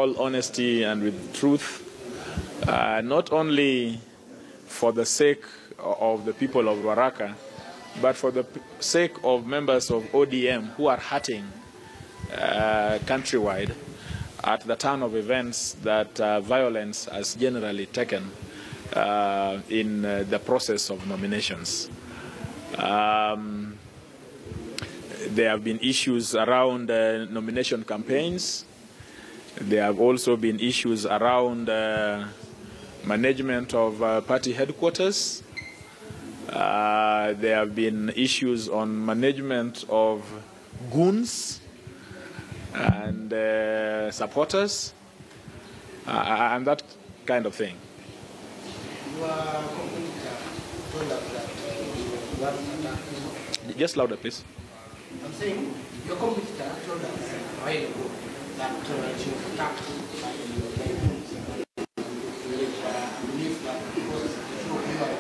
all honesty and with truth, not only for the sake of the people of Ruaraka, but for the sake of members of ODM who are hurting countrywide at the turn of events that violence has generally taken in the process of nominations. There have been issues around nomination campaigns. There have also been issues around management of party headquarters. There have been issues on management of goons and supporters and that kind of thing. Just louder, please. I'm saying your competitor told us a while ago that she was attacked by the I believe that because you are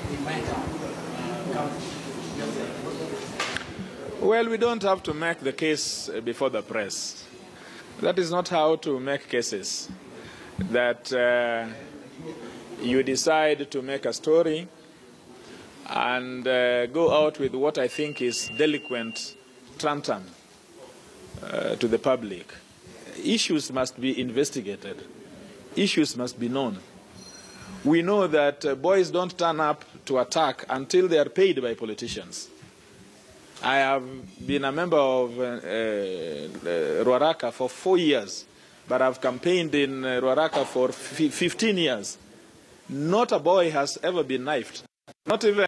we might have come. Well, we don't have to make the case before the press. That is not how to make cases. That you decide to make a story and go out with what I think is delinquent tantum to the public. Issues must be investigated. Issues must be known. We know that boys don't turn up to attack until they are paid by politicians. I have been a member of Ruaraka for 4 years, but I've campaigned in Ruaraka for 15 years. Not a boy has ever been knifed. Not even.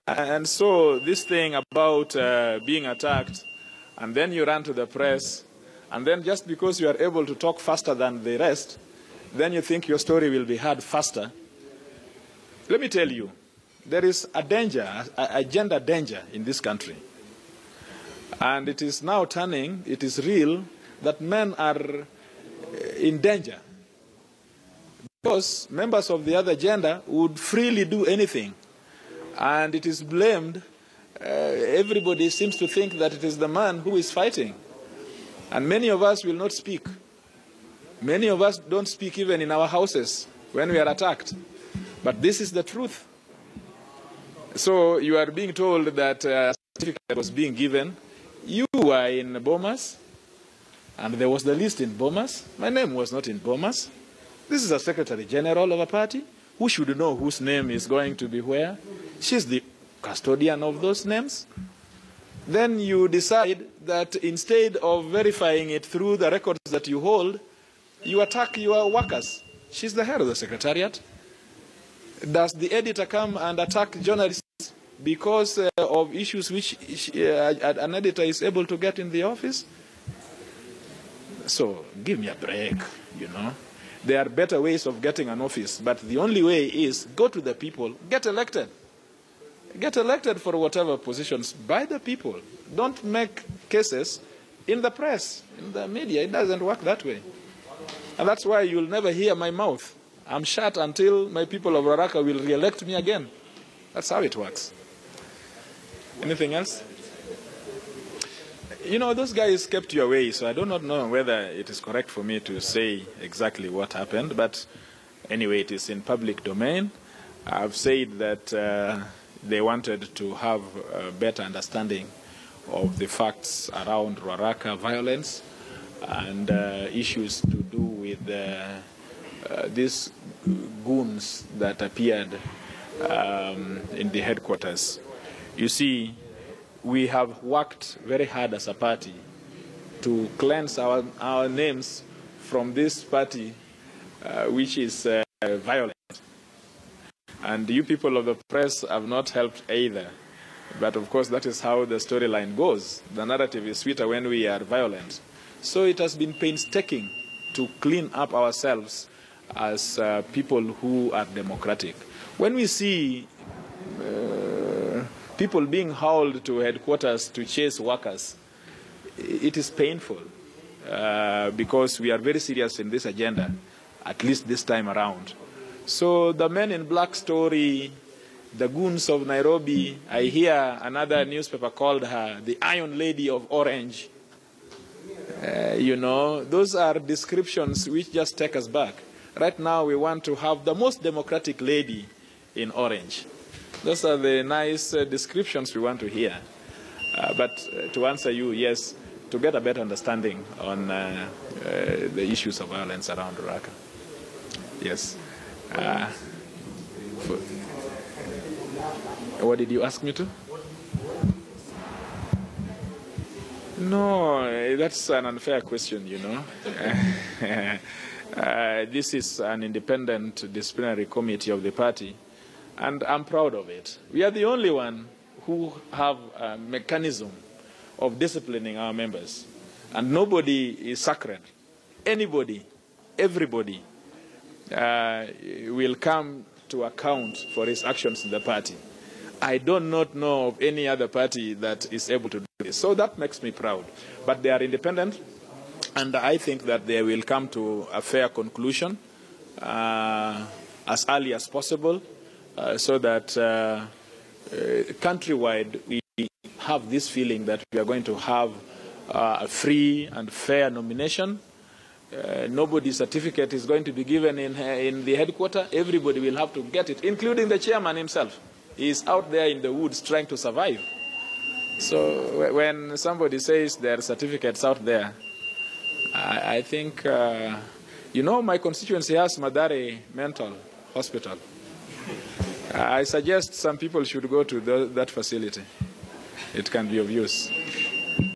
And so this thing about being attacked, and then you run to the press, and then just because you are able to talk faster than the rest, then you think your story will be heard faster. Let me tell you, there is a danger, a gender danger in this country. And it is now turning, it is real, that men are in danger. Because members of the other gender would freely do anything. And it is blamed. Everybody seems to think that it is the man who is fighting. And many of us will not speak. Many of us don't speak even in our houses when we are attacked. But this is the truth. So you are being told that a certificate was being given. You were in Bomas, and there was the list in Bomas. My name was not in Bomas. This is a Secretary General of a party who should know whose name is going to be where. She's the custodian of those names. Then you decide that instead of verifying it through the records that you hold, you attack your workers. She's the head of the Secretariat. Does the editor come and attack journalists because of issues which an editor is able to get in the office? So give me a break, you know. There are better ways of getting an office, but the only way is go to the people, get elected. Get elected for whatever positions by the people. Don't make cases in the press, in the media. It doesn't work that way. And that's why you'll never hear my mouth. I'm shut until my people of Ruaraka will re-elect me again. That's how it works. Anything else? You know, those guys kept you away, so I do not know whether it is correct for me to say exactly what happened, but anyway, it is in public domain. I've said that they wanted to have a better understanding of the facts around Ruaraka violence and issues to do with these goons that appeared in the headquarters. You see, we have worked very hard as a party to cleanse our names from this party which is violent. And you people of the press have not helped either. But of course, that is how the storyline goes. The narrative is sweeter when we are violent. So it has been painstaking to clean up ourselves as people who are democratic. When we see people being hauled to headquarters to chase workers, it is painful because we are very serious in this agenda, at least this time around. So the Men in Black story the goons of Nairobi. I hear another newspaper called her the Iron Lady of Orange. You know, those are descriptions which just take us back. Right now, we want to have the most democratic lady in Orange. Those are the nice descriptions we want to hear. But to answer you, yes, to get a better understanding on the issues of violence around Raqqa. Yes. What did you ask me to? No, that's an unfair question, you know. This is an independent disciplinary committee of the party, and I'm proud of it. We are the only one who have a mechanism of disciplining our members, and nobody is sacred. Anybody, everybody will come to account for his actions in the party. I do not know of any other party that is able to do this. So that makes me proud. But they are independent, and I think that they will come to a fair conclusion as early as possible so that countrywide we have this feeling that we are going to have a free and fair nomination. Nobody's certificate is going to be given in the headquarters. Everybody will have to get it, including the chairman himself. He is out there in the woods trying to survive. So when somebody says there are certificates out there, I think, you know, my constituency has Madare Mental Hospital. I suggest some people should go to that facility. It can be of use.